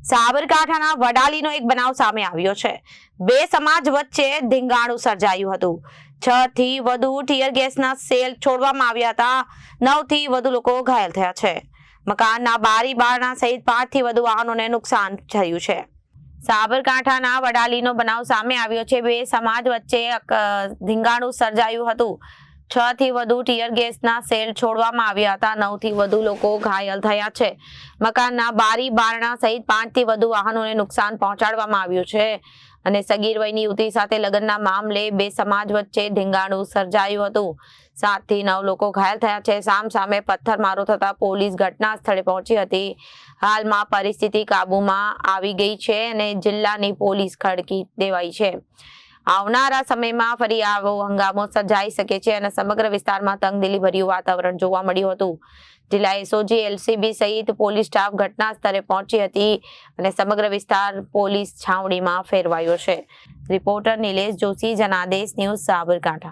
સાબરકાંઠાના વડાલીનો એક બનાવ સામે આવ્યો છે। બે સમાજ વચ્ચે ધીંગાણું સર્જાયું હતું। 6 થી વધુ ટીયર ગેસના સેલ છોડવામાં આવ્યા હતા। 9 થી વધુ લોકો ઘાયલ થયા છે। મકાનના બારી બારણા સહિત 5 થી વધુ વાહનોને નુકસાન થયું છે। સાબરકાંઠાના વડાલીનો બનાવ સામે આવ્યો છે। બે સમાજ વચ્ચે ધીંગાણું સર્જાયું હતું। 6 થી વધુ ટીયર ગેસના સેલ છોડવામાં આવ્યા હતા। 9 થી વધુ લોકો ઘાયલ થયા છે। મકાનના બારી બારણા સહિત 5 થી વધુ વાહનોને નુકસાન પહોંચાડવામાં આવ્યું છે। અને સગીર વયની યુવતી સાથે લગ્નના મામલે બે સમાજ વચ્ચે ધીંગાણું સર્જાયું હતું। 7 થી 9 લોકો ઘાયલ થયા છે। સામસામે પથ્થરમારો થતા પોલીસ ઘટના સ્થળે પહોંચી હતી। હાલમાં પરિસ્થિતિ કાબૂમાં આવી ગઈ છે અને જિલ્લાની પોલીસ ખડકી દેવાઈ છે। આવનારા સમયમાં ફરી આવો હંગામો સર્જાઈ શકે છે અને સમગ્ર વિસ્તારમાં તંગદિલી ભર્યું વાતાવરણ જોવા મળ્યું હતું। જિલ્લા એસઓજી એલસીબી સહિત પોલીસ સ્ટાફ ઘટના સ્થળે પહોંચી હતી અને સમગ્ર વિસ્તાર પોલીસ છાવણીમાં ફેરવાયો છે। Reporter Nilesh Joshi, Janadesh news, Sabarkantha.